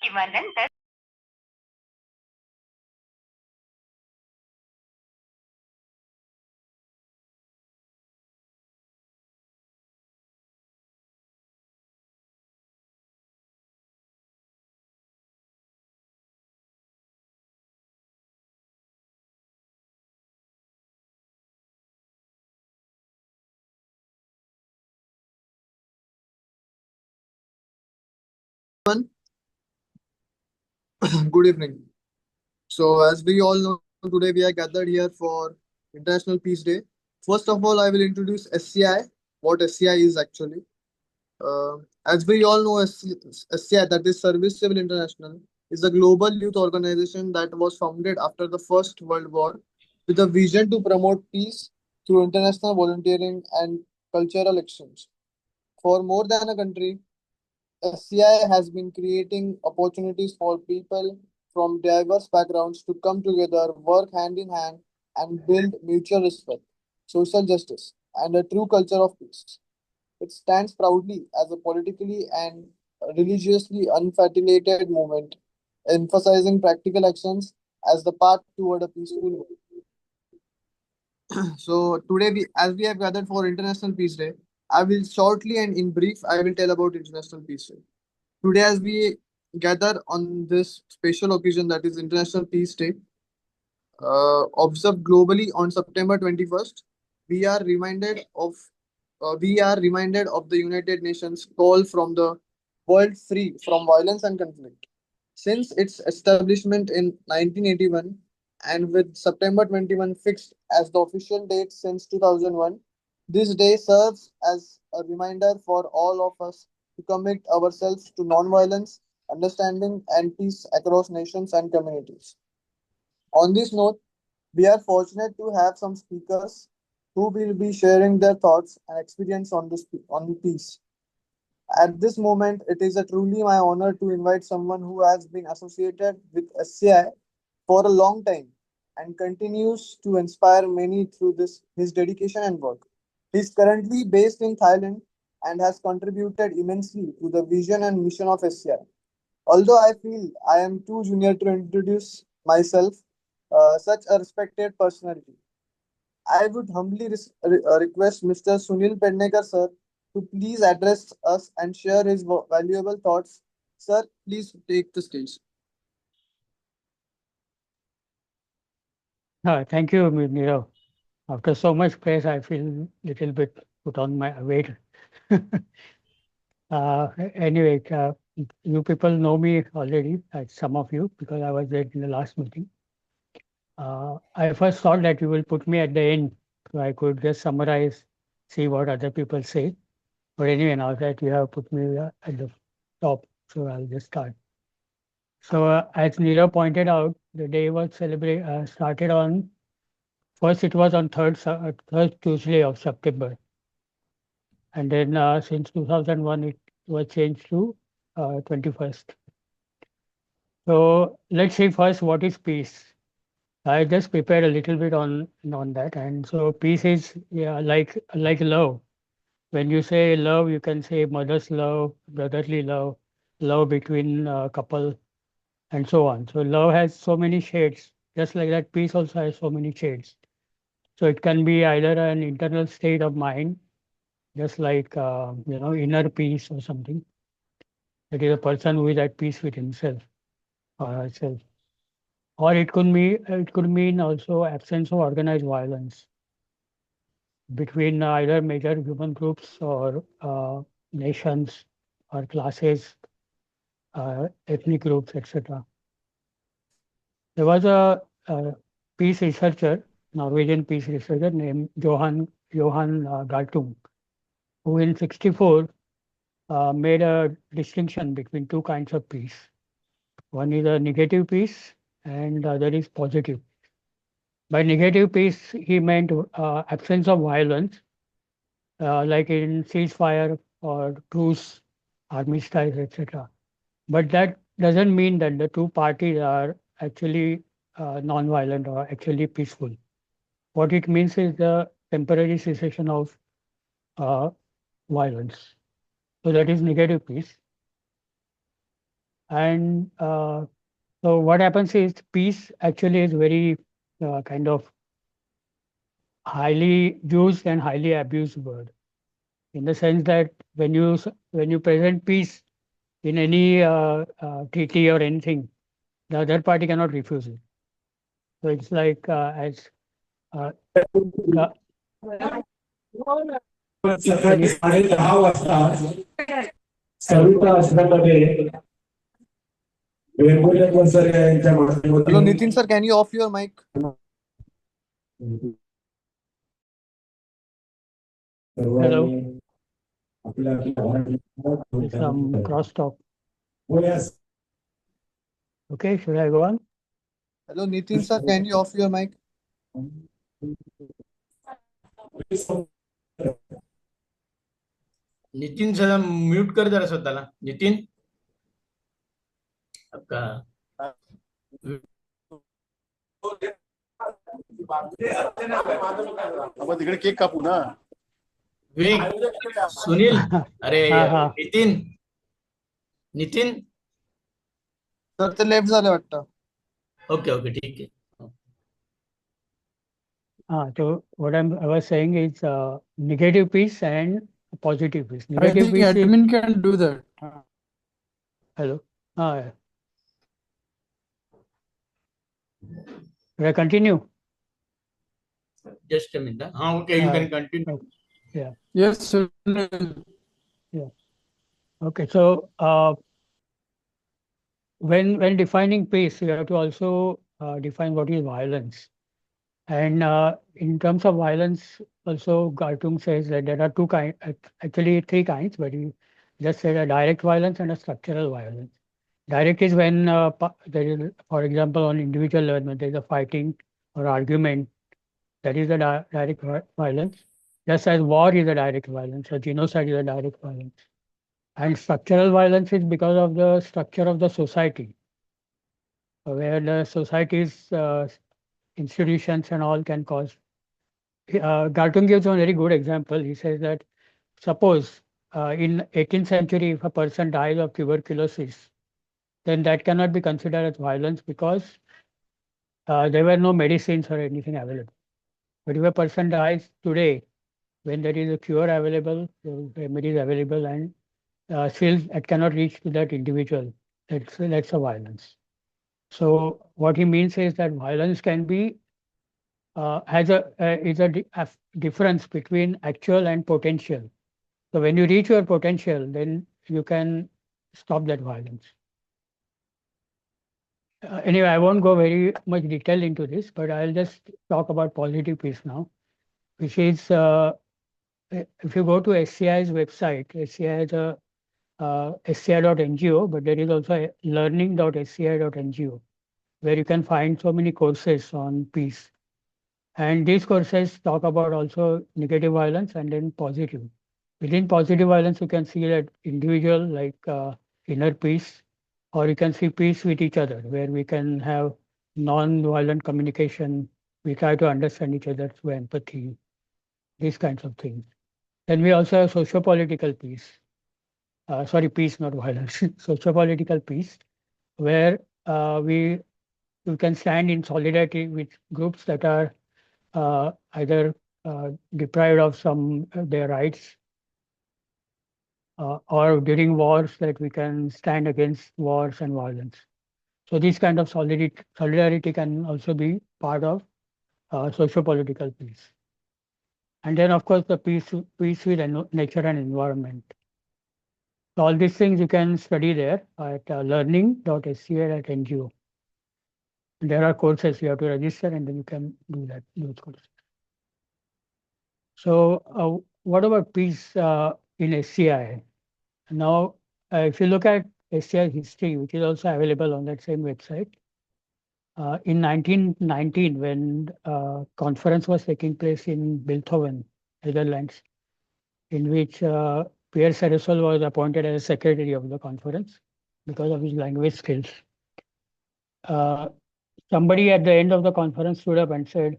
permanente. Everyone, good evening. So, as we all know, today we are gathered here for International Peace Day. First of all, I will introduce SCI, what SCI is actually. As we all know, SCI, that is Service Civil International, is a global youth organization that was founded after the First World War with a vision to promote peace through international volunteering and cultural exchange. For more than a country, SCI has been creating opportunities for people from diverse backgrounds to come together, work hand in hand, and build mutual respect, social justice, and a true culture of peace. It stands proudly as a politically and religiously unfettered movement, emphasizing practical actions as the path toward a peaceful world. So today, as we have gathered for International Peace Day, I will shortly and in brief, I will tell about International Peace Day. Today, as we gather on this special occasion that is International Peace Day, observed globally on September 21st, we are reminded of the United Nations call from the world free from violence and conflict. Since its establishment in 1981 and with September 21 fixed as the official date since 2001, this day serves as a reminder for all of us to commit ourselves to non-violence, understanding, and peace across nations and communities. On this note, we are fortunate to have some speakers who will be sharing their thoughts and experience on peace. At this moment, it is a truly my honor to invite someone who has been associated with SCI for a long time and continues to inspire many through his dedication and work. He is currently based in Thailand and has contributed immensely to the vision and mission of SCI. Although I feel I am too junior to introduce myself, such a respected personality. I would humbly request Mr. Sunil Pednekar, sir, to please address us and share his valuable thoughts. Sir, please take the stage. Thank you, Nirav. After so much praise, I feel little bit put on my weight. Anyway, you people know me already, some of you, because I was there in the last meeting. I first thought that you will put me at the end, so I could just summarize, see what other people say. But anyway, now that you have put me at the top, so I'll just start. So, as Nirav pointed out, the day was started on first. It was on third Tuesday of September, and then since 2001, it was changed to 21st. So let's see first what is peace. I just prepared a little bit on that, and so peace is, yeah, like love. When you say love, you can say mother's love, brotherly love, love between couple, and so on. So love has so many shades. Just like that, peace also has so many shades. So it can be either an internal state of mind, just like inner peace or something. That is a person who is at peace with himself or herself. Or it could mean also absence of organized violence between either major human groups or nations or classes, ethnic groups, etc. There was a peace researcher, Norwegian peace researcher named Johan Galtung, who in 64 made a distinction between two kinds of peace. One is a negative peace and the other is positive. By negative peace, he meant absence of violence, like in ceasefire or truce, armistice, etc. But that doesn't mean that the two parties are actually non-violent or actually peaceful. What it means is the temporary cessation of uh, violence. So that is negative peace. And so what happens is peace actually is very kind of highly used and highly abused word, in the sense that when you present peace in any treaty or anything, the other party cannot refuse it. So it's like as uh, ga- can you सकाळी 10:30 सविता आश्रमामध्ये Vengurla sir यांच्या Hello, माध्यमातून Nitin sir, can you off your mic? hello, सर्वांनी आपल्या there's some crosstalk. बोलण्यास Okay, should I go on? Hello, Nitin sir, can you off your mic? Nitin sir mute कर जरा स्वतःला नितीन आपका आपण तिकडे केक कापू ना. विवेक सुनील अरे हा हा नितीन नितीन Sir, ते लेफ्ट झालं वाटतं. ओके ओके ठीक आहे. so what I was saying is negative peace and positive peace. I Negative think peace is admin can do that. hello. Yeah. Should I continue? Just a minute हा okay you can continue. Okay. Yeah. Yes, Sunil. Yeah. Okay. So when defining peace, you have to also define what is violence. And in terms of violence, also Gartung says that there are actually three kinds, but he just said a direct violence and a structural violence. Direct is when there is, for example, on individual level, when there is a fighting or argument, that is a direct violence. Just as war is a direct violence, or genocide is a direct violence. And structural violence is because of the structure of the society, where the society's institutions and all can cause. Galtung gives a very good example. He says that suppose in 18th century, if a person dies of tuberculosis, then that cannot be considered as violence because there were no medicines or anything available. But if a person dies today, when there is a cure available, remedies available, and still it cannot reach to that individual, that's a violence. So what he means is that violence can be has a is a difference between actual and potential. So when you reach your potential, then you can stop that violence. Anyway, I won't go very much detail into this, but I'll just talk about positive peace now, which is if you go to SCI's website, SCI is a sci.ngo, but there is also a learning.sci.ngo, where you can find so many courses on peace. And these courses talk about also negative violence and then positive. Within positive violence, you can see that individual like inner peace, or you can see peace with each other, where we can have non-violent communication. We try to understand each other through empathy, these kinds of things. Then we also have socio-political peace. Sorry, peace, not violence. Socio-political peace, where we can stand in solidarity with groups that are either deprived of some their rights, or during wars that we can stand against wars and violence. So this kind of solidarity can also be part of socio-political peace. And then of course the peace with nature and environment. So all these things you can study there at learning.sca.ngo. There are courses you have to register and then you can do those courses. So what about peace in SCI? Now, if you look at SCI history, which is also available on that same website, in 1919, when conference was taking place in Bilthoven, Netherlands, in which Pierre Ceresol was appointed as secretary of the conference because of his language skills. Somebody at the end of the conference stood up and said,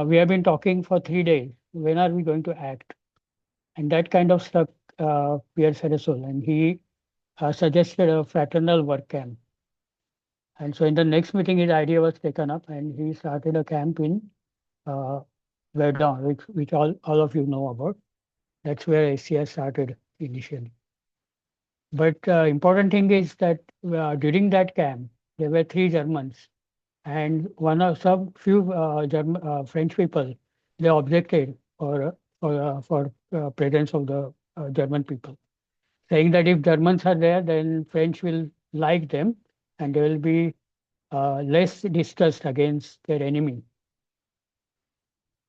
we have been talking for 3 days. When are we going to act? And that kind of struck Pierre Ceresol, and he suggested a fraternal work camp. And so in the next meeting, his idea was taken up and he started a camp in uh, Verdun, which all of you know about. That's where SCI started initially. But important thing is that during that camp, there were 3 Germans and one of some few French people, they objected for presence of the German people, saying that if Germans are there, then French will like them and they will be less distrust against their enemy.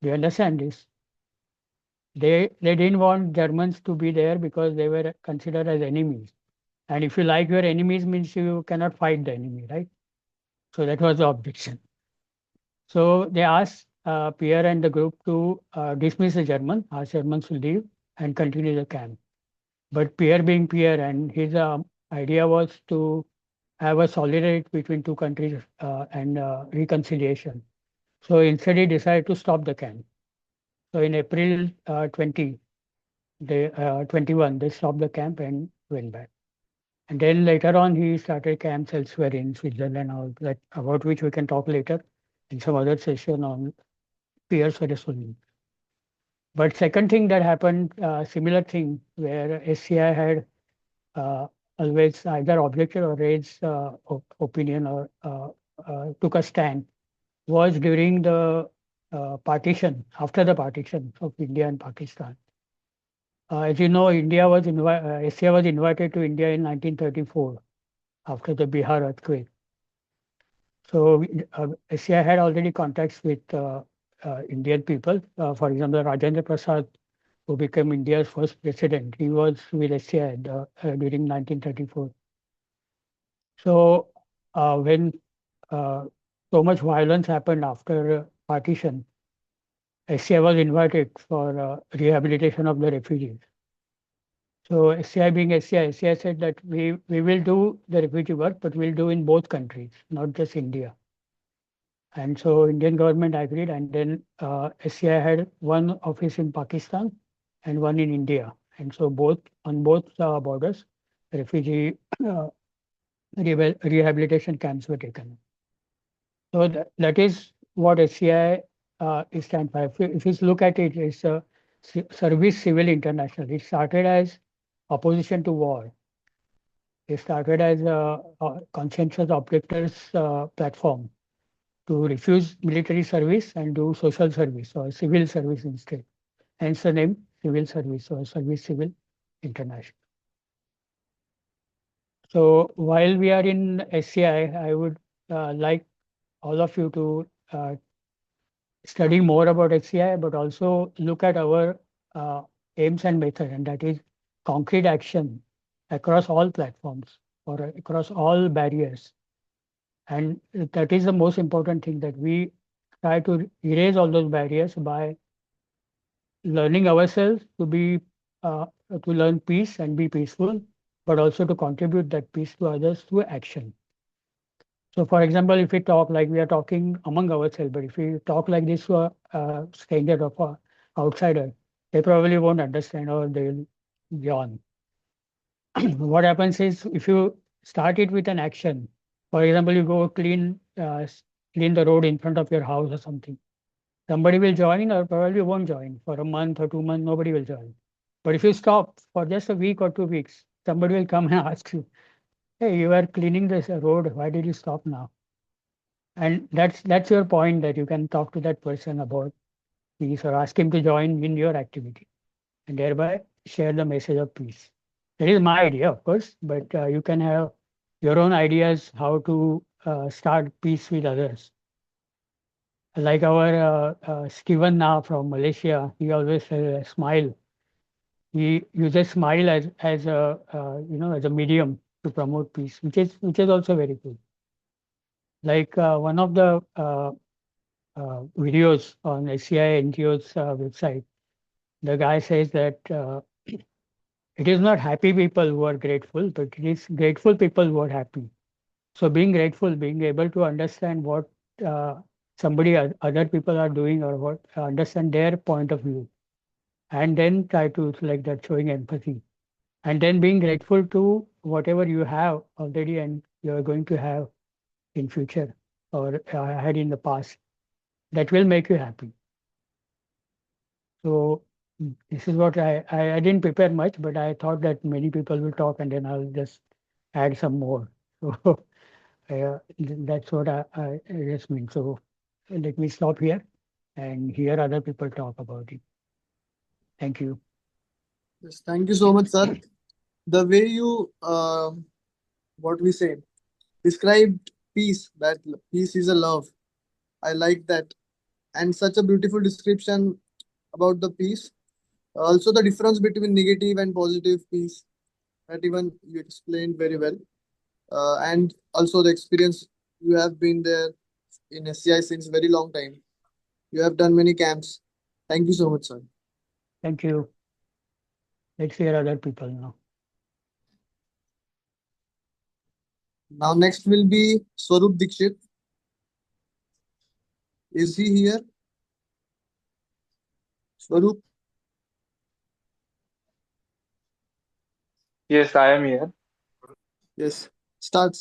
Do you understand this? They didn't want Germans to be there because they were considered as enemies. And if you like your enemies, means you cannot fight the enemy, right? So that was the objection. So they asked Pierre and the group to dismiss the German, ask Germans to leave and continue the camp. But Pierre being Pierre, and his idea was to have a solidarity between two countries and reconciliation. So instead, he decided to stop the camp. So in April 21, they stopped the camp and went back. And then later on, he started camps elsewhere in Switzerland, all that, about which we can talk later in some other session on Pierre's solution. But second thing that happened, similar thing, where SCI had always either objected or raised opinion or took a stand, was during the partition, after the partition of India and Pakistan. As you know, SCI was invited to India in 1934 after the Bihar earthquake. So SCI had already contacts with Indian people. For example, Rajendra Prasad, who became India's first president, he was with SCI during 1934. So when so much violence happened after partition, SCI was invited for rehabilitation of the refugees. So SCI being SCI said that we will do the refugee work, but we'll do in both countries, not just India. And so Indian government agreed, and then SCI had one office in Pakistan and one in India. And so on both borders, refugee rehabilitation camps were taken. So that is what SCI is stand for. If you look at it, it's a Service Civil International. It started as opposition to war. It started as a conscientious objectors platform to refuse military service and do social service or civil service instead. Hence the name Civil Service or Service Civil International. So while we are in SCI, I would like all of you to study more about SCI, but also look at our aims and method, and that is concrete action across all platforms or across all barriers. And that is the most important thing, that we try to erase all those barriers by learning ourselves to learn peace and be peaceful, but also to contribute that peace to others through action. So for example, if we talk like we are talking among ourselves, but if we talk like this to a stranger or an outsider, they probably won't understand or they'll yawn. What happens is if you start it with an action, for example, you go clean the road in front of your house or something, somebody will join or probably won't join for a month or 2 months, nobody will join. But if you stop for just a week or 2 weeks, somebody will come and ask you, hey, you are cleaning this road, why did you stop now? And that's your point, that you can talk to that person about peace or ask him to join in your activity and thereby share the message of peace. That is my idea, of course, but you can have your own ideas how to start peace with others. Like our Steven now from Malaysia, he always says smile. He uses smile as a as a medium to promote peace, which is also very good. Like one of the videos on SCI-NGO's website, the guy says that it is not happy people who are grateful, but it is grateful people who are happy. So being grateful, being able to understand what other people are doing or what understand their point of view, and then try to like that showing empathy. And then being grateful to whatever you have already and you are going to have in future or had in the past. That will make you happy. So this is what I didn't prepare much, but I thought that many people will talk and then I'll just add some more. So that's what I just mean. So let me stop here and hear other people talk about it. Thank you. Yes, thank you so much, sir. The way you, what we say, described peace, that peace is a love. I like that. And such a beautiful description about the peace. Also, the difference between negative and positive peace, that even you explained very well. And also the experience you have been there in SCI since very long time. You have done many camps. Thank you so much, sir. Thank you. Let's hear other people now. Now, next will be Swarup Dikshit. Is he here? Swarup, Yes, I am here. yes. Start.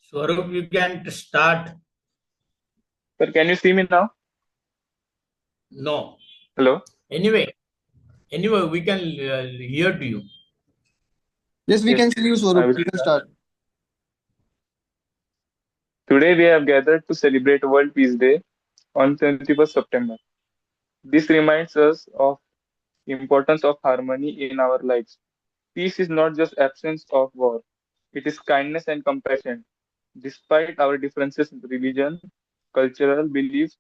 Swarup, you can start. Sir, can you see me now? No. Hello? Anyway, we can hear to you. Yes, we Yes, can see you, I Swarup. will You can start. start. Today we have gathered to celebrate World Peace Day on 21st September. This reminds us of the importance of harmony in our lives. Peace is not just absence of war. It is kindness and compassion. Despite our differences in religion, cultural beliefs,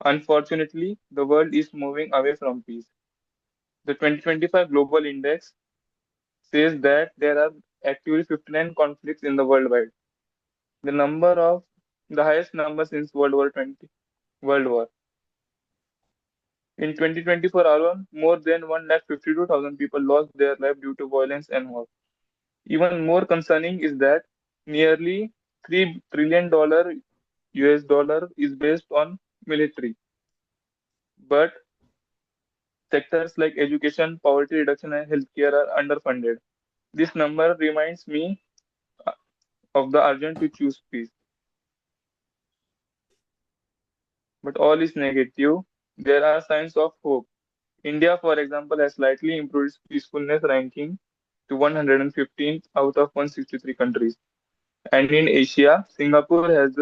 unfortunately, the world is moving away from peace. The 2025 Global Index says that there are actively 59 conflicts in the worldwide. The number of the highest number since World War. In 2024 alone, more than 152,000 people lost their life due to violence and war. Even more concerning is that nearly $3 trillion US dollar is based on military, but sectors like education, poverty reduction, and healthcare are underfunded. This number reminds me of the urgent to choose peace. But all is negative. There are signs of hope. India, for example, has slightly improved its peacefulness ranking to 115th out of 163 countries. And in Asia, Singapore is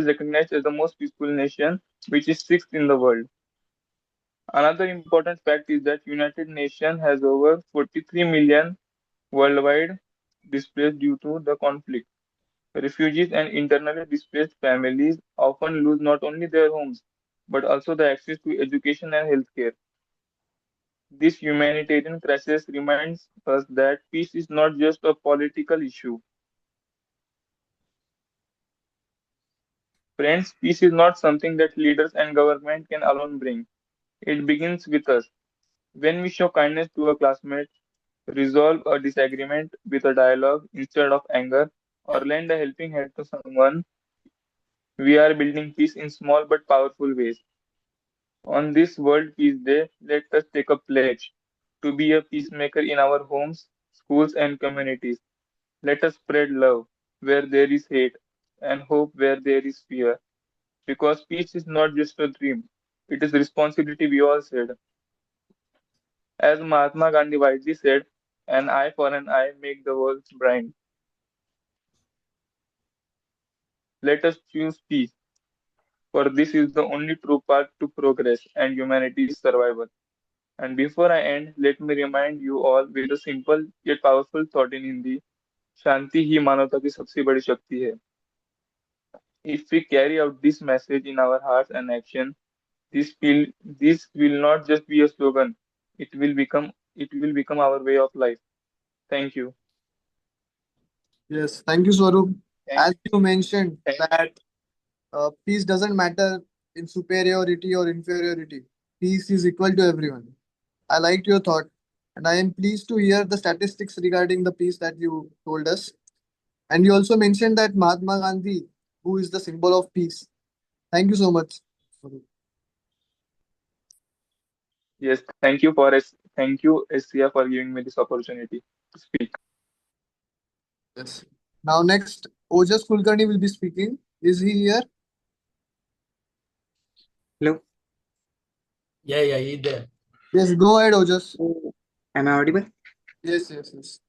recognized as the most peaceful nation, which is sixth in the world. Another important fact is that United Nations has over 43 million worldwide displaced due to the conflict. Refugees and internally displaced families often lose not only their homes, but also the access to education and healthcare. This humanitarian crisis reminds us that peace is not just a political issue. Friends, peace is not something that leaders and government can alone bring. It begins with us. When we show kindness to a classmate, resolve a disagreement with a dialogue instead of anger, or lend a helping hand to someone, we are building peace in small but powerful ways. On this World Peace Day, let us take a pledge to be a peacemaker in our homes, schools, and communities. Let us spread love where there is hate and hope where there is fear. Because peace is not just a dream, it is responsibility, we all said. As Mahatma Gandhi wisely said, an eye for an eye make the world bright. Let us choose peace, for this is the only true path to progress and humanity's survival. And before I end, let me remind you all with a simple yet powerful thought in Hindi. शांति ही मानवता की सबसे बड़ी शक्ति है. If we carry out this message in our hearts and action, this will not just be a slogan. It will become our way of life. Thank you. Yes, thank you, Swarup. Thank, As you mentioned thank, that peace doesn't matter in superiority or inferiority. Peace is equal to everyone. I liked your thought. And I am pleased to hear the statistics regarding the peace that you told us. And you also mentioned that Mahatma Gandhi, who is the symbol of peace. Thank you so much. Yes, thank you, SCI, for giving me this opportunity to speak. Yes. Now next, Ojas Kulkarni will be speaking. Is he here? Hello, Yeah, he's there. Yes, go ahead, Ojas. am I audible? Yes, yes, yes.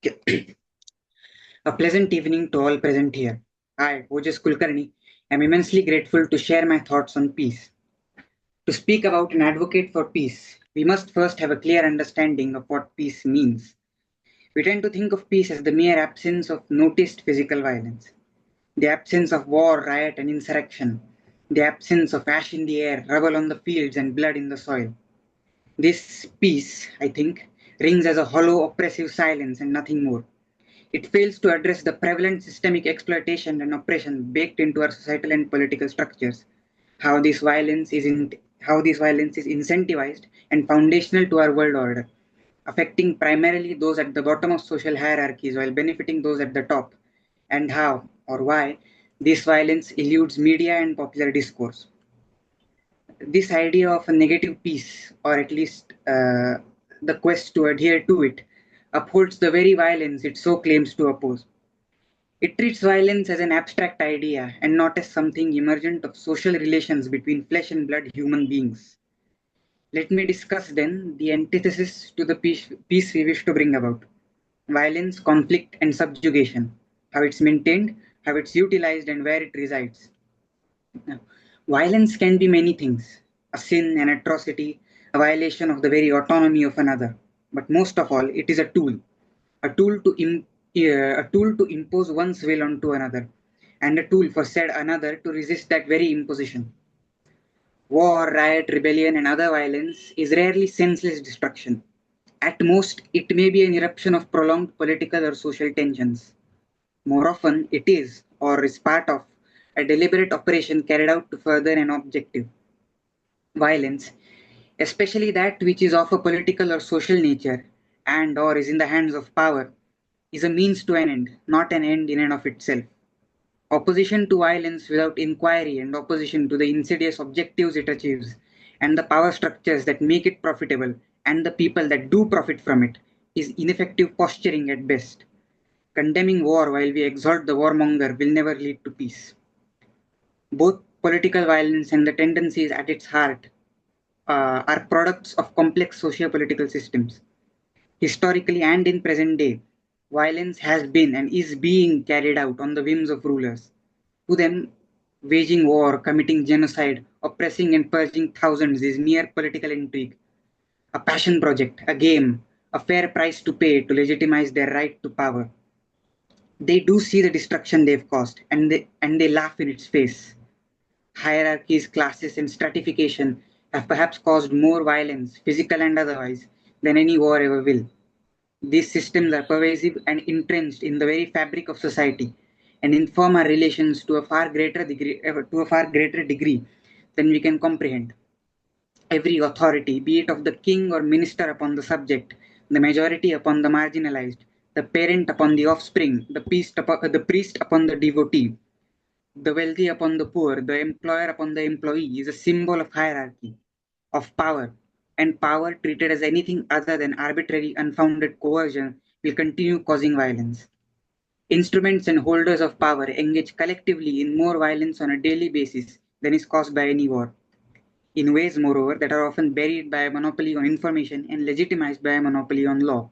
Okay. A pleasant evening to all present here. I, Ojas Kulkarni, am immensely grateful to share my thoughts on peace. To speak about and advocate for peace, we must first have a clear understanding of what peace means. We tend to think of peace as the mere absence of noticed physical violence, the absence of war, riot, and insurrection, the absence of ash in the air, rubble on the fields, and blood in the soil. This peace, I think, rings as a hollow, oppressive silence and nothing more. It fails to address the prevalent systemic exploitation and oppression baked into our societal and political structures. How this violence is incentivized and foundational to our world order, affecting primarily those at the bottom of social hierarchies while benefiting those at the top, and how or why this violence eludes media and popular discourse. This idea of a negative peace, or at least the quest to adhere to it, upholds the very violence it so claims to oppose. It treats violence as an abstract idea and not as something emergent of social relations between flesh and blood human beings. Let me discuss then the antithesis to the peace we wish to bring about: violence, conflict, and subjugation, how it's maintained, how it's utilized, and where it resides. Now, violence can be many things: a sin, an atrocity, a violation of the very autonomy of another. But most of all, it is a tool to a tool to impose one's will onto another, and a tool for said another to resist that very imposition. War, riot, rebellion, and other violence is rarely senseless destruction. At most, it may be an eruption of prolonged political or social tensions. More often, it is, or is part of, a deliberate operation carried out to further an objective. Violence, especially that which is of a political or social nature and or is in the hands of power, is a means to an end, not an end in and of itself. Opposition to violence without inquiry and opposition to the insidious objectives it achieves and the power structures that make it profitable and the people that do profit from it is ineffective posturing at best. Condemning war while we exhort the warmonger will never lead to peace. Both political violence and the tendencies at its heart are products of complex socio-political systems. Historically and in present day, violence has been and is being carried out on the whims of rulers. To them, waging war, committing genocide, oppressing and purging thousands is mere political intrigue, a passion project, a game, a fair price to pay to legitimize their right to power. They do see the destruction they've caused, and they laugh in its face. Hierarchies, classes, and stratification have perhaps caused more violence, physical and otherwise, than any war ever will. These systems are pervasive and entrenched in the very fabric of society and inform our relations to a far greater degree than we can comprehend. Every authority, be it of the king or minister upon the subject, the majority upon the marginalized, the parent upon the offspring, the priest upon the devotee, the wealthy upon the poor, the employer upon the employee, is a symbol of hierarchy, of power, and power treated as anything other than arbitrary, unfounded coercion will continue causing violence. Instruments and holders of power engage collectively in more violence on a daily basis than is caused by any war, in ways, moreover, that are often buried by a monopoly on information and legitimized by a monopoly on law.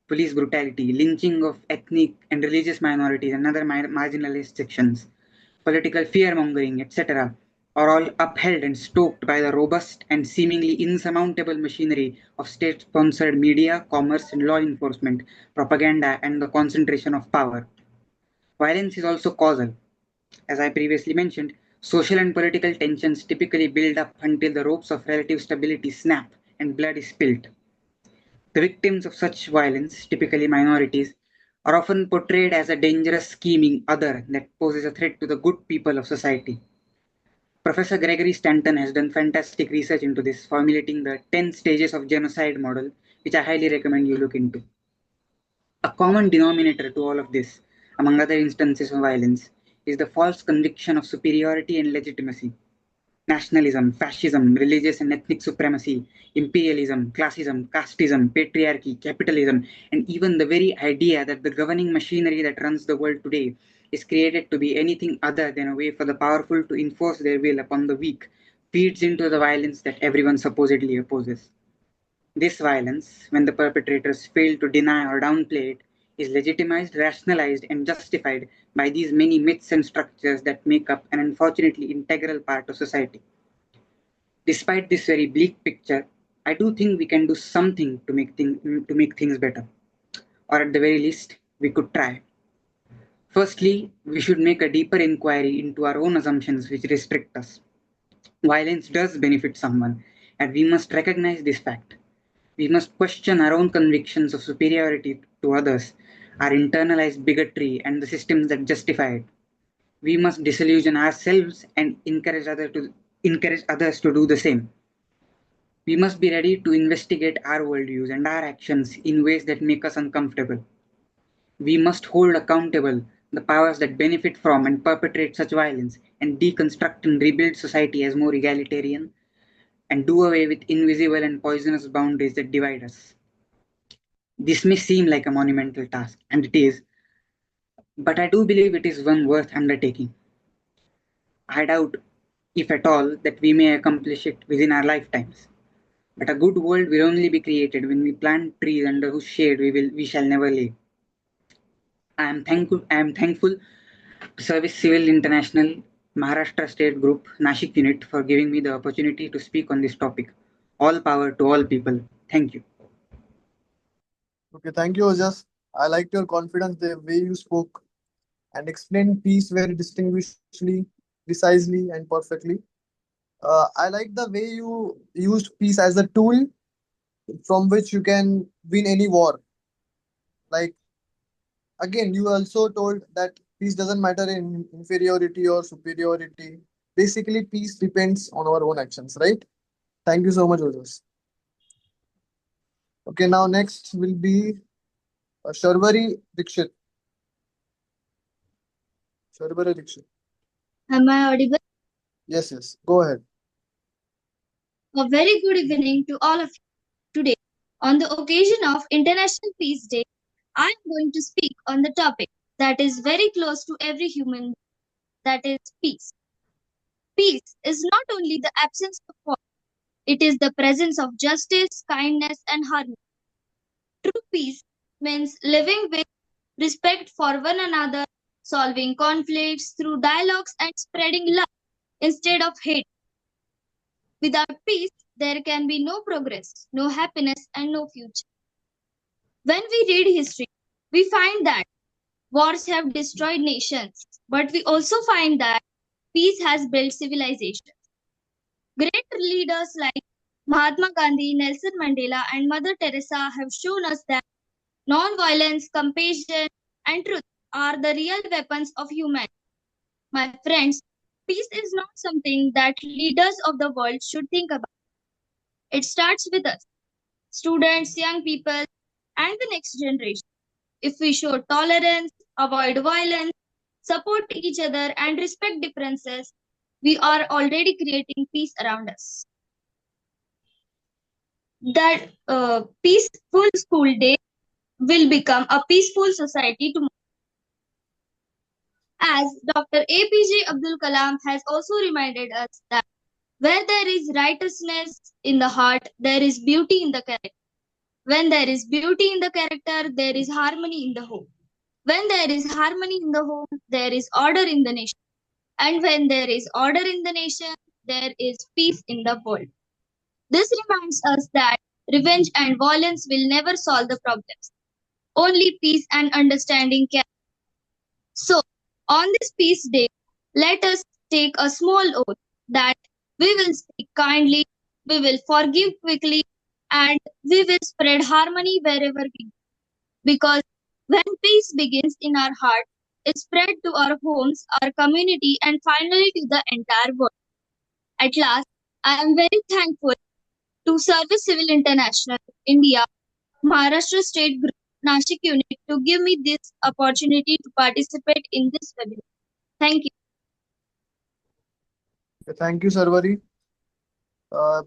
Police brutality, lynching of ethnic and religious minorities and other marginalized sections, political fear-mongering, etc., are all upheld and stoked by the robust and seemingly insurmountable machinery of state-sponsored media, commerce, and law enforcement, propaganda, and the concentration of power. Violence is also causal. As I previously mentioned, social and political tensions typically build up until the ropes of relative stability snap and blood is spilled. The victims of such violence, typically minorities, are often portrayed as a dangerous, scheming other that poses a threat to the good people of society. Professor Gregory Stanton has done fantastic research into this, formulating the 10 stages of genocide model, which I highly recommend you look into. A common denominator to all of this, among other instances of violence, is the false conviction of superiority and legitimacy. Nationalism, fascism, religious and ethnic supremacy, imperialism, classism, casteism, patriarchy, capitalism, and even the very idea that the governing machinery that runs the world today is created to be anything other than a way for the powerful to enforce their will upon the weak feeds into the violence that everyone supposedly opposes. This violence, when the perpetrators fail to deny or downplay it, is legitimized, rationalized, and justified by these many myths and structures that make up an unfortunately integral part of society. Despite this very bleak picture, I do think we can do something to make things better, or at the very least, we could try. Firstly, we should make a deeper inquiry into our own assumptions which restrict us. Violence does benefit someone, and we must recognize this fact. We must question our own convictions of superiority to others, our internalized bigotry, and the systems that justify it. We must disillusion ourselves and encourage others to do the same. We must be ready to investigate our worldviews and our actions in ways that make us uncomfortable. We must hold accountable the powers that benefit from and perpetrate such violence and deconstruct and rebuild society as more egalitarian and do away with invisible and poisonous boundaries that divide us. This may seem like a monumental task, and it is, but I do believe it is one worth undertaking. I doubt, if at all, that we may accomplish it within our lifetimes. But a good world will only be created when we plant trees under whose shade we shall never live. I am thankful to Service Civil International Maharashtra State Group Nashik Unit for giving me the opportunity to speak on this topic. All power to all people. Thank you. Okay, thank you, Ojas. I liked your confidence, the way you spoke and explained peace very distinguishedly, precisely, and perfectly. I like the way you used peace as a tool from which you can win any war. Like, again, you also told that peace doesn't matter in inferiority or superiority. Basically, peace depends on our own actions, right? Thank you so much, Ojas. Okay, now next will be Sharvari Dikshit. Sharvari Dikshit. Am I audible? Yes, yes. Go ahead. A very good evening to all of you. Today, on the occasion of International Peace Day, I am going to speak on the topic that is very close to every human, that is peace. Peace is not only the absence of war, it is the presence of justice, kindness, and harmony. True peace means living with respect for one another, solving conflicts through dialogues, and spreading love instead of hate. Without peace, there can be no progress, no happiness, and no future. When we read history, we find that wars have destroyed nations, but we also find that peace has built civilization. Great leaders like Mahatma Gandhi, Nelson Mandela, and Mother Teresa have shown us that non-violence, compassion, and truth are the real weapons of humanity. My friends, peace is not something that leaders of the world should think about. It starts with us, students, young people, and the next generation. If we show tolerance, avoid violence, support each other, and respect differences, we are already creating peace around us. That peaceful school day will become a peaceful society tomorrow. As Dr. APJ Abdul Kalam has also reminded us that where there is righteousness in the heart, there is beauty in the character. When there is beauty in the character, there is harmony in the home. When there is harmony in the home, there is order in the nation. And when there is order in the nation, there is peace in the world. This reminds us that revenge and violence will never solve the problems. Only peace and understanding can. So, on this peace day, let us take a small oath that we will speak kindly, we will forgive quickly, and we will spread harmony wherever we go. Because when peace begins in our heart, it spread to our homes, our community, and finally to the entire world. At last, I am very thankful to Service Civil International India Maharashtra State Group, Nashik Unit, to give me this opportunity to participate in this webinar. Thank you. Thank you, Sarvari.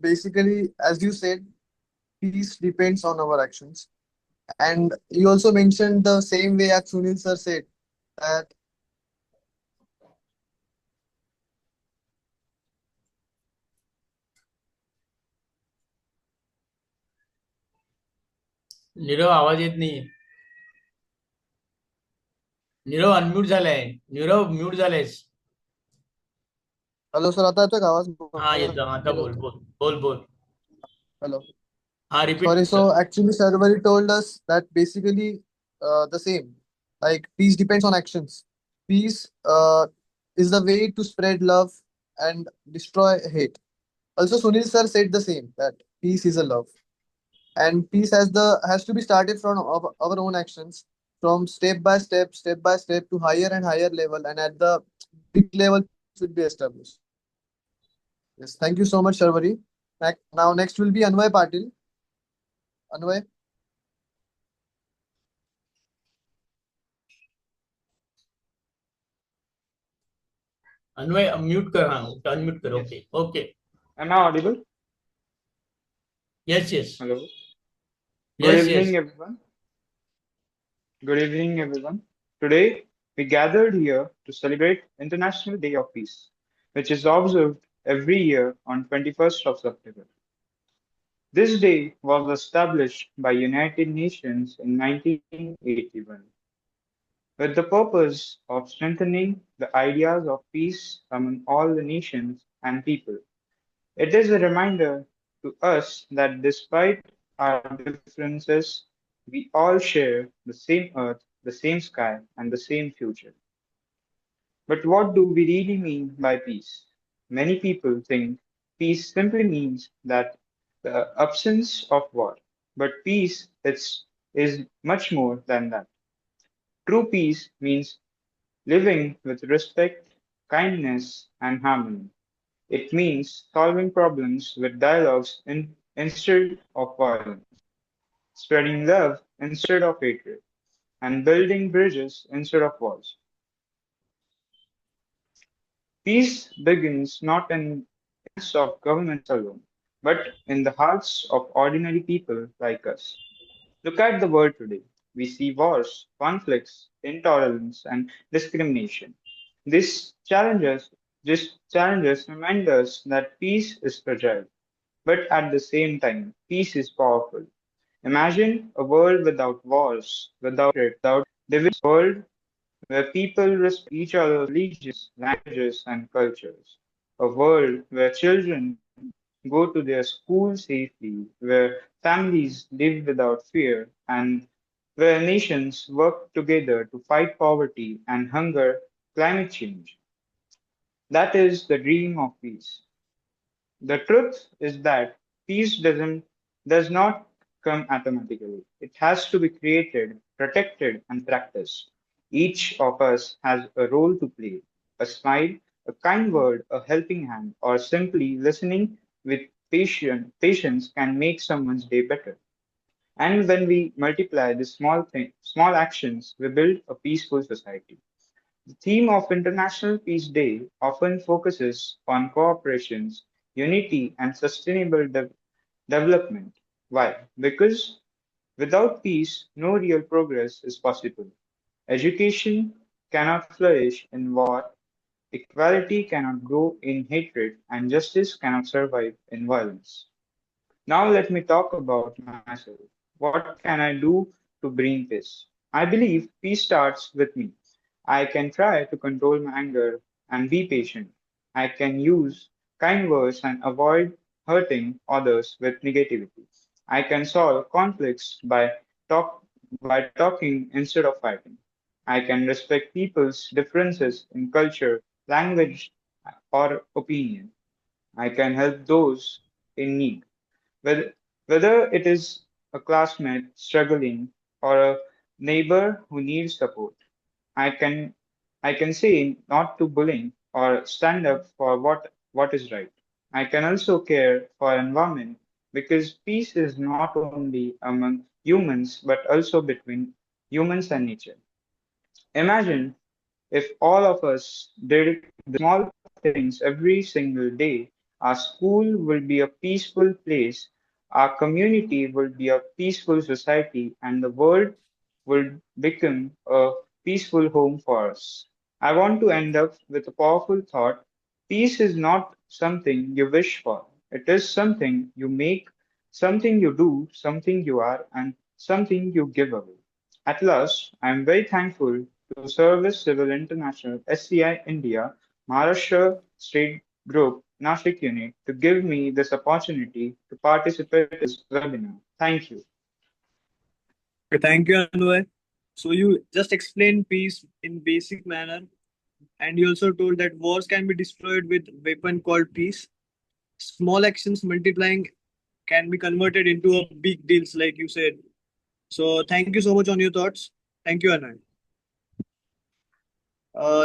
Basically, as you said, peace depends on our actions. And you also mentioned the same way as Sunil sir said that Nirav आवाज येत नाही. Nirav unmute झालाय. Nirav mute झालायस. Hello sir, आता येतोय का आवाज? हा येतो. आता बोल बोल बोल बोल. Hello. हा repeat. Sorry, so actually Sarvari told us that basically the same. Like peace depends on actions. Peace is the way to spread love and destroy hate. Also, Sunil sir said the same that peace is a love, and peace has to be started from our own actions, from step by step to higher and higher level, and at the big level should be established. Yes, thank you so much, Sarvari. Now next will be Anvay Patil. Anvay. Anvay mute कर. हा unmute कर. Okay okay. Am I audible? Yes yes. Hello. Good yes evening, yes. everyone. Good evening, everyone. Today, we gathered here to celebrate International Day of Peace, which is observed every year on 21st of September. This day was established by United Nations in 1981 with the purpose of strengthening the ideas of peace among all the nations and people. It is a reminder to us that despite our differences, we all share the same earth, the same sky, and the same future. But what do we really mean by peace? Many people think peace simply means that the absence of war. But is much more than that. True peace means living with respect, kindness, and harmony. It means solving problems with dialogues instead of violence, spreading love instead of hatred, and building bridges instead of walls. Peace begins not in the hands of governments alone, but in the hearts of ordinary people like us. Look at the world today. We see wars, conflicts, intolerance, and discrimination. These challenges remind us that peace is fragile. But at the same time, peace is powerful. Imagine a world without wars, without division, a world where people respect each other's religions, languages, and cultures. A world where children go to their school safely, where families live without fear, and where nations work together to fight poverty and hunger, climate change. That is the dream of peace. The truth is that does not come automatically. It has to be created, protected, and practiced. Each of us has a role to play. A smile, a kind word, a helping hand, or simply listening with patience can make someone's day better. And when we multiply these small actions, we build a peaceful society. The theme of International Peace Day often focuses on cooperations, unity, and sustainable development. Why? Because without peace, no real progress is possible. Education cannot flourish in war, equality cannot grow in hatred, and justice cannot survive in violence. Now let me talk about myself. What can I do to bring peace? I believe peace starts with me. I can try to control my anger and be patient. I can use kind words and avoid hurting others with negativity. I can solve conflicts talk, by talking instead of fighting. I can respect people's differences in culture, language, or opinion. I can help those in need. Whether, whether it is a classmate struggling or a neighbor who needs support, I can I can say not to bullying or stand up for what is right. I can also care for environment because peace is not only among humans but also between humans and nature. Imagine if all of us did the small things every single day, our school will be a peaceful place, our community will be a peaceful society, and the world will become a peaceful home for us. I want to end up with a powerful thought. Peace is not something you wish for, it is something you make, something you do, something you are, and something you give away. At last, I am very thankful to Service Civil International SCI India Maharashtra State Group Nashik Unit to give me this opportunity to participate in this webinar. Thank you. Okay, thank you, Anvay. So you just explained peace in basic manner, and you also told that wars can be destroyed with weapon called peace. Small actions multiplying can be converted into a big deals, like you said. So thank you so much on your thoughts. Thank you, Anand.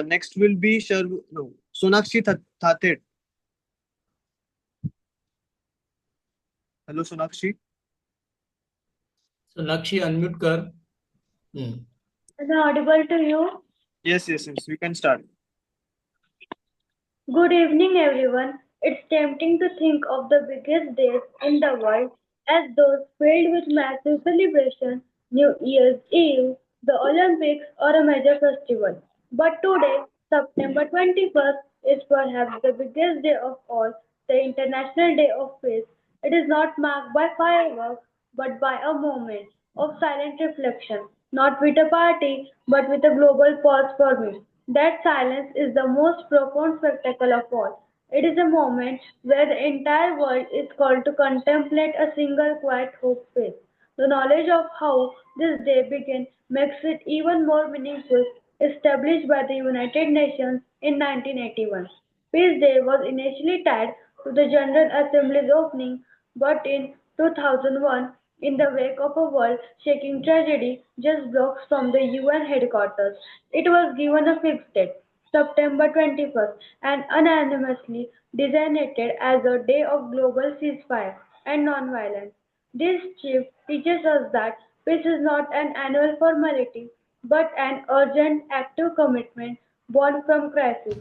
Next will be Sonakshi Thatet. Hello, Sonakshi. Sonakshi unmute कर. हम्म. Am I audible to you? Yes, yes, yes. We can start. Good evening, everyone. It's tempting to think of the biggest days in the world as those filled with massive celebrations, New Year's Eve, the Olympics, or a major festival. But today, September 21st, is perhaps the biggest day of all, the International Day of Peace. It is not marked by fireworks, but by a moment of silent reflection, not with a party, but with a global pause for me. That silence is the most profound spectacle of all. It is a moment where the entire world is called to contemplate a single quiet hope face. The knowledge of how this day began makes it even more meaningful. Established by the United Nations in 1981, Peace Day was initially tied to the General Assembly's opening, but in 2001, in the wake of a world-shaking tragedy just blocks from the UN headquarters, it was given a fixed date, September 21st, and unanimously designated as a day of global ceasefire and nonviolence. This shift teaches us that peace is not an annual formality, but an urgent, active commitment born from crisis.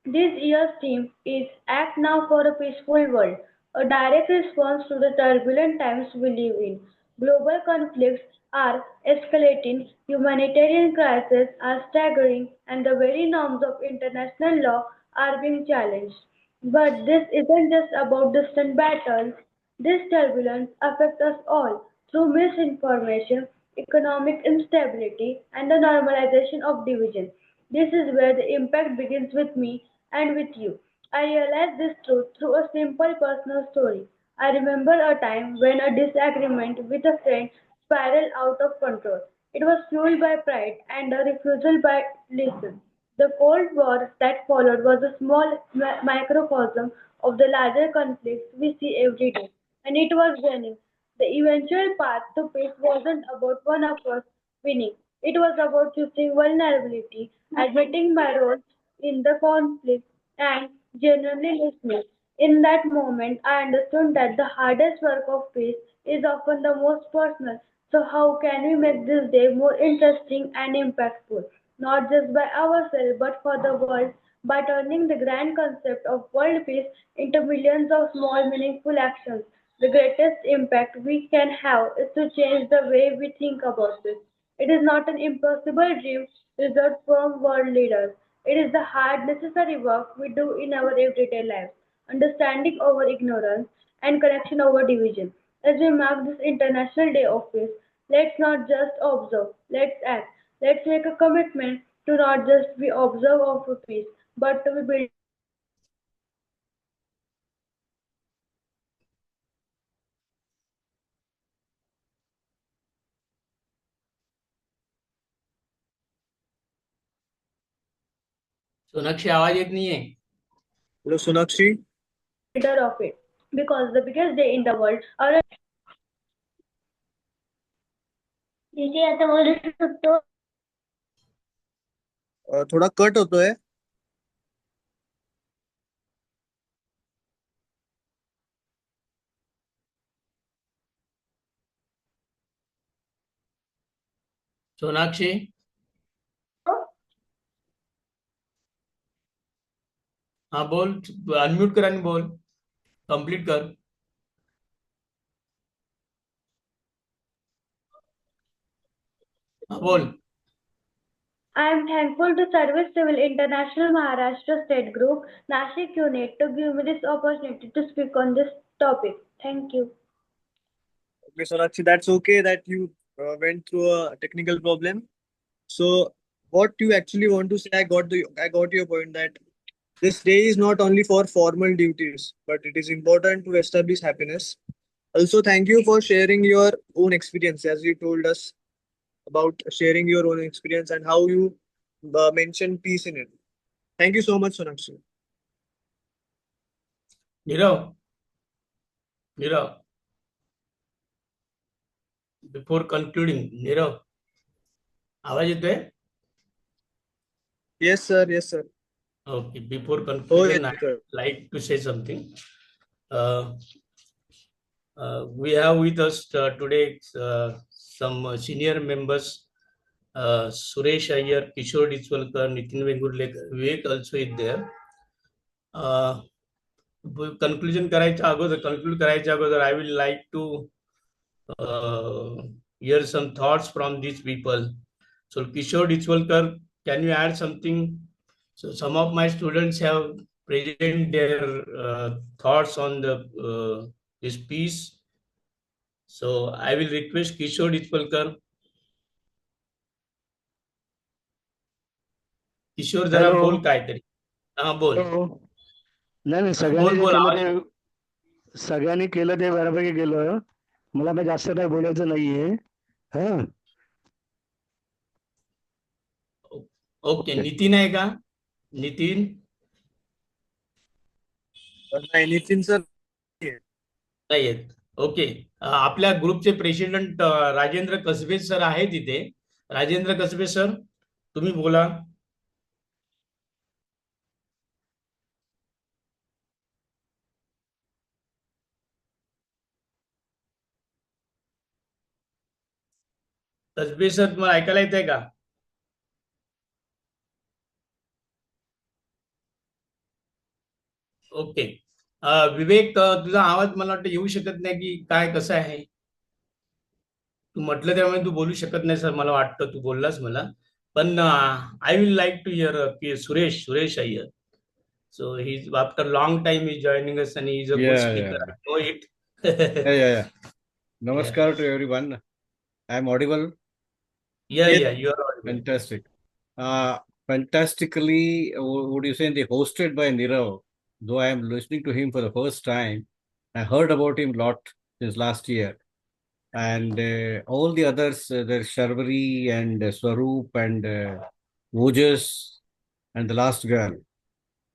This year's theme is Act Now for a Peaceful World, a direct response to the turbulent times we live in. Global conflicts are escalating, humanitarian crises are staggering, and the very norms of international law are being challenged. But this isn't just about distant battles. This turbulence affects us all through misinformation, economic instability, and the normalization of division. This is where the impact begins with me and with you. I realized this truth through a simple personal story. I remember a time when a disagreement with a friend spiraled out of control. It was fueled by pride and a refusal by listen. The Cold War that followed was a small microcosm of the larger conflicts we see every day, and it was winning. The eventual path to peace wasn't about one of us winning. It was about choosing vulnerability, admitting my role in the conflict, and genuinely listening. In that moment, I understood that the hardest work of peace is often the most personal. So, how can we make this day more interesting and impactful? Not just by ourselves, but for the world, by turning the grand concept of world peace into millions of small, meaningful actions. The greatest impact we can have is to change the way we think about this. It is not an impossible dream reserved for world leaders. It is the hard, necessary work we do in our everyday lives, understanding over ignorance and connection over division. As we mark this International Day of Peace, let's not just observe, let's act. Let's make a commitment to not just be observer of peace, but to be builders. Sonakshi आवाज येत नाहीये. Hello, Sonakshi. Of it. Because the biggest day in the world are दीदी आता बोलू शकतो थोडा cut होतोय. सोनाक्षी हाँ बोल, अनम्यूट कर आणि बोल, कंप्लीट कर. हाँ बोल. I am thankful to Service Civil International Maharashtra State Group, Nashik Unit, to give me this opportunity to speak on this topic. Thank you. Okay, Sonakshi, that's okay that you went through a technical problem. So, what you actually want to say, I got your point that this day is not only for formal duties, but it is important to establish happiness. Also, thank you for sharing your own experience, as you told us about sharing your own experience and how you mentioned peace in it. Thank you so much, Sonakshi. Nirav, Nirav, before concluding, Nirav, आवाज येतोय? Yes, sir. Yes, sir. Okay, before Oh, conclusion, yes, I sir. would like to say something. We have with us today some senior members, Suresh Iyer, Kishore Dichwalkar, Nitin Vengurlekar, Vivek also is there. Conclude करायच्या अगोदर I will like to hear some thoughts from these people. So Kishore Dichwalkar, can you add something? So some of my students have present their thoughts on the this piece. So I will request Kishore Dichwalkar. किशोर जरा hello बोल काहीतरी. हा बोल. Hello नाही नाही बोल सगळ्यांनी जे बोल केलं आवाज. ते सगळ्यांनी केलं ते बऱ्यापैकी केलं. मला काही जास्त काही बोलायचं नाहीये. हा ओके, ओके. नितीन आहे का? नितीन नाही, नितीन सर. नाही आहेत. ओके, आपल्या ग्रुपचे प्रेसिडेंट राजेंद्र कसबे सर आहेत इथे. राजेंद्र कसबे सर, तुम्ही बोला. कसबे सर, तुम्हाला ऐकायला येत आहे का? ओके. विवेक, तुझा आवाज मला वाटतं येऊ शकत नाही की काय, कसं आहे? तू म्हटलं त्यामुळे तू बोलू शकत नाही सर, मला वाटतं तू बोललास मला. पण I will like to hear की Suresh Iyer. So he's after long time he's joining us and he's a good Yeah, speaker. yeah, I know it. yeah. Yeah, Namaskar to everyone. I'm audible. yeah, Yes. yeah. You are audible. Fantastic. Uh, Fantastically, would you say, they hosted by Nirav, though I am listening to him for the first time. I heard about him a lot since last year. And all the others, there's Sharvari and Swaroop and Ojas and the last girl,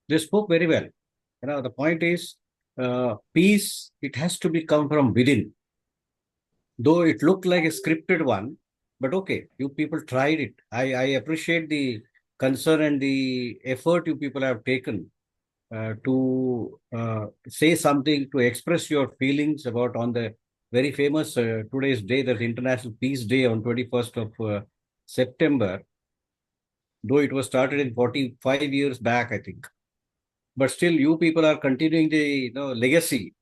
they spoke very well. The point is, peace, it has to be come from within. Though it looked like a scripted one, but okay, you people tried it. I appreciate the concern and the effort you people have taken to say something, to express your feelings about on the very famous today's day, that's International Peace Day on 21st of September, though it was started in 45 years back, I think. But still, you people are continuing the legacy.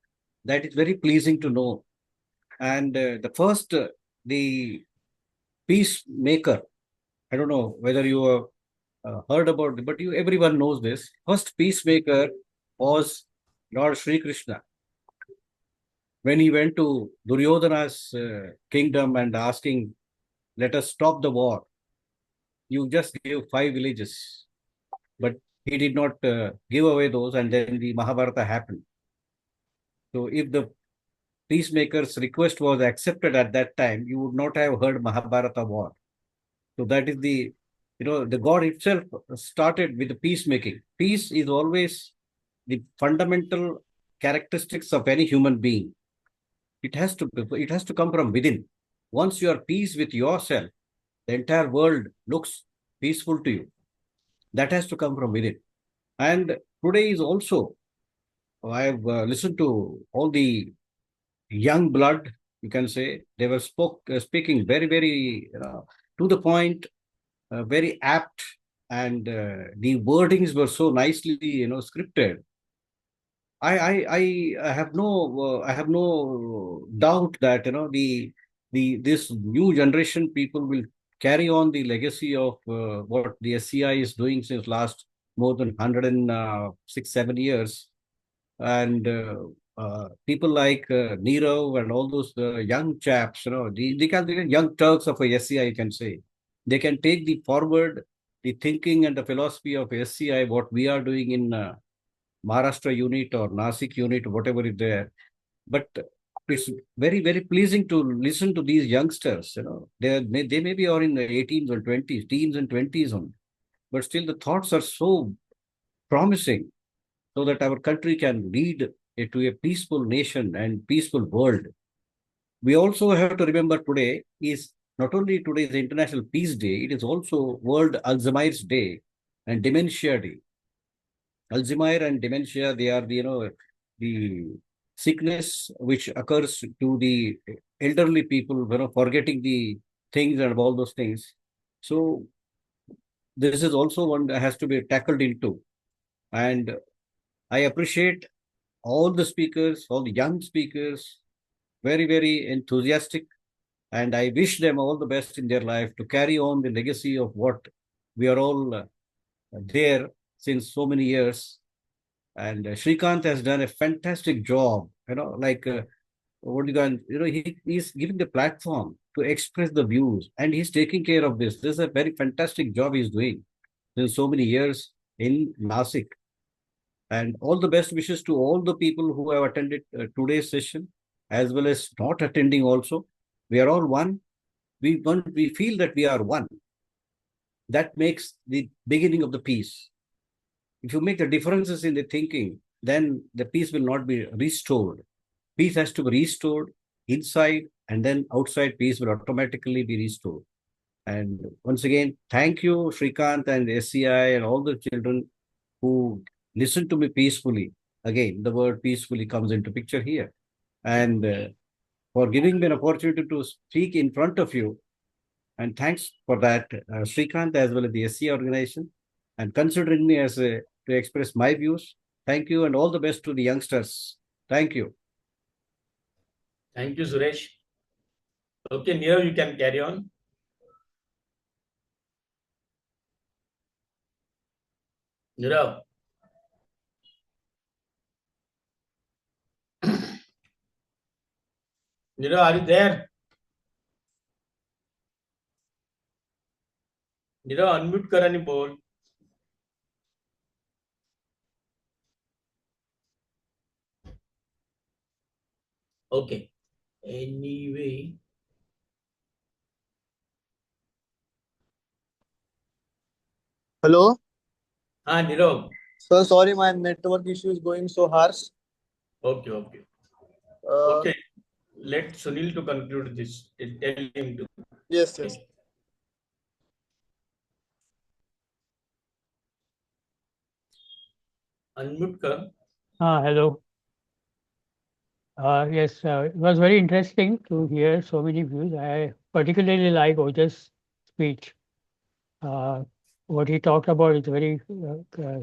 That is very pleasing to know. And the first, the peacemaker, I don't know whether you have heard about it, but everyone knows this. First peacemaker was Lord Sri Krishna. When he went to Duryodhana's kingdom and asking, let us stop the war, you just gave 5 villages. But he did not give away those, and then the Mahabharata happened. So if the peacemaker's request was accepted at that time, you would not have heard Mahabharata war. So that is the God itself started with the peacemaking. Peace is always the fundamental characteristics of any human being. It has to come from within. Once you are peace with yourself, the entire world looks peaceful to you. That has to come from within. And today is also, I have listened to all the young blood, you can say, they were speaking very, very, to the point, very apt, and the wordings were so nicely, scripted. I have no doubt that the this new generation people will carry on the legacy of what the SCI is doing since last more than 106-7 years, and people like Nirav and all those young chaps, they can be young Turks of a SCI, you can say. They can take the forward the thinking and the philosophy of SCI, what we are doing in Maharashtra unit or Nasik unit, whatever is there. But it's very, very pleasing to listen to these youngsters. They maybe are in the 18s or 20s, teens and 20s on, but still the thoughts are so promising, so that our country can lead it to a peaceful nation and peaceful world. We also have to remember today is not only today is the International Peace Day, it is also World Alzheimer's Day and Dementia Day. Alzheimer and dementia, they are the sickness which occurs to the elderly people, forgetting the things and all those things. So this is also one that has to be tackled into. And I appreciate all the speakers, all the young speakers, very, very enthusiastic. And I wish them all the best in their life to carry on the legacy of what we are all there since so many years. And Shrikant has done a fantastic job, what you can, he's giving the platform to express the views, and he's taking care of this. This is a very fantastic job he's doing since so many years in Nasik. And all the best wishes to all the people who have attended today's session, as well as not attending also. We are all one. We feel that we are one. That makes the beginning of the peace. If you make the differences in the thinking, then the peace will not be restored. Peace has to be restored inside, and then outside peace will automatically be restored. And once again, thank you, Shrikant and SCI and all the children who listen to me peacefully. Again, the word peacefully comes into picture here. And for giving me an opportunity to speak in front of you. And thanks for that, Shrikant, as well as the SCI organization, and considering me as to express my views. Thank you, and all the best to the youngsters. Thank you. Thank you, Suresh. Okay, Nirav, you can carry on. Nirav. Nirav, are you there? Nirav, unmute कर आणि बोल. Okay. Anyway. Hello? Nirav. Sir, sorry, my network issue is going so harsh. Okay. Okay. Let Sunil to conclude this. Tell him to. Yes. Unmute कर. Hello. Yes, it was very interesting to hear so many views. I particularly like Oja's speech. What he talked about is very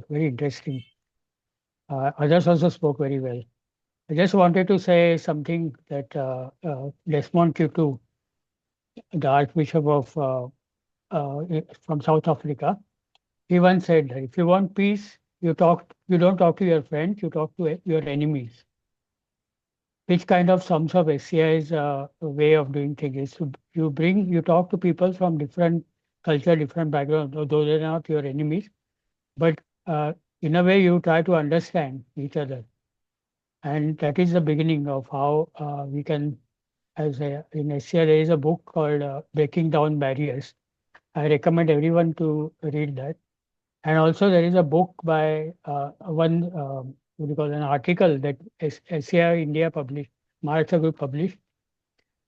interesting. Others also spoke very well. I just wanted to say something that Desmond Tutu, the Archbishop of from South Africa, he once said that if you want peace, you don't talk to your friends, you talk to your enemies. Which kind of sums up SCI's way of doing things is you talk to people from different culture, different background, though they're not your enemies, but in a way you try to understand each other. And that is the beginning of how we can, in SCI, there is a book called Breaking Down Barriers. I recommend everyone to read that. And also there is a book by an article that SCI-India published, Maharashtra Group published.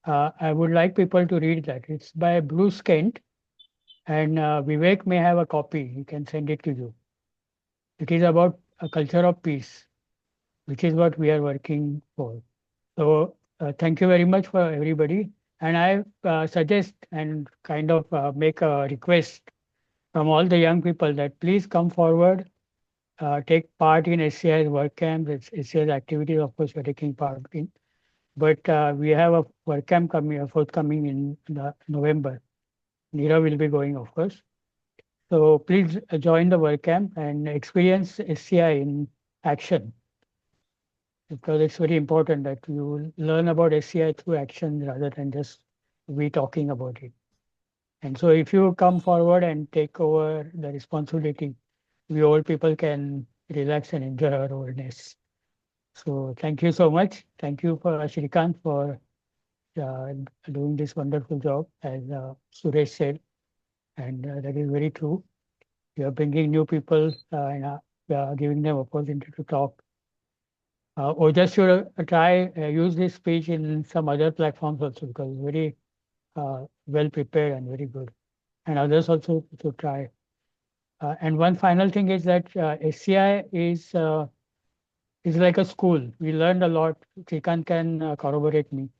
I would like people to read that. It's by Bruce Kent, and Vivek may have a copy. He can send it to you. It is about a culture of peace, which is what we are working for. So thank you very much for everybody. And I suggest and kind of make a request from all the young people that please come forward, take part in SCI's work camps. It's SCI's activities, of course, we're taking part in. But we have a work camp coming, forthcoming in November. Neera will be going, of course. So please join the work camp and experience SCI in action, because it's very important that you learn about SCI through action rather than just we talking about it. And so if you come forward and take over the responsibility, we old people can relax and enjoy our oldness. So thank you so much. Thank you for Shrikant for uh, doing this wonderful job, as Suresh said, and that is very true. You are bringing new people and giving them opportunity to talk. Or just should try use this speech in some other platforms also, because it's very well prepared and very good. And others also to try. And one final thing is that SCI is like a school. We learned a lot. Shrikant can corroborate me.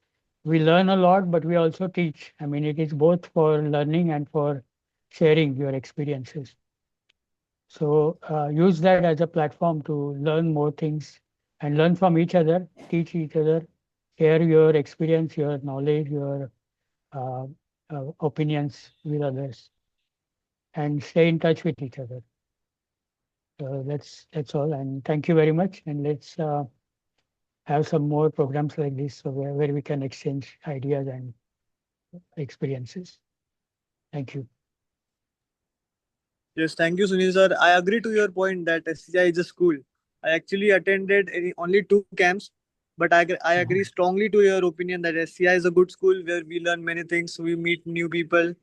We learn a lot, but we also teach. I mean, it is both for learning and for sharing your experiences. So use that as a platform to learn more things and learn from each other, teach each other, share your experience, your knowledge, your uh, opinions with others, and stay in touch with each other. So that's all. And thank you very much. And let's have some more programs like this, so where we can exchange ideas and experiences. Thank you. Yes, thank you, Sunil sir. I agree to your point that SCI is a school. I actually attended only 2 camps, but I agree strongly to your opinion that SCI is a good school where we learn many things, we meet new people.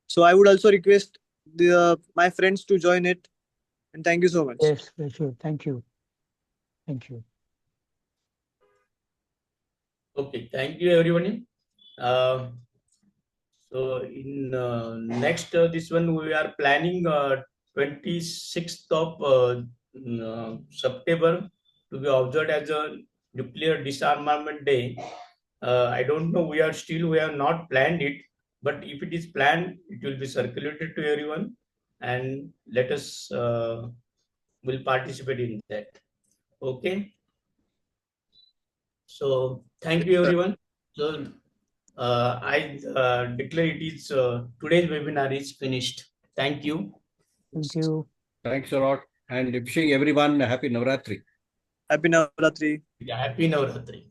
So I would also request my friends to join it. And thank you so much. Yes, sure. Thank you. Thank you. Okay, thank you everyone. Uh, so in next this one we are planning 26th of September to be observed as a nuclear disarmament day. I don't know. We have not planned it, but if it is planned, it will be circulated to everyone, and let us will participate in that. Okay. So thank you everyone. So I declare it is today's webinar is finished. Thank you. Thank you. Thanks a lot. And wishing everyone a happy Navratri. Happy Navratri. Yeah, happy Navratri.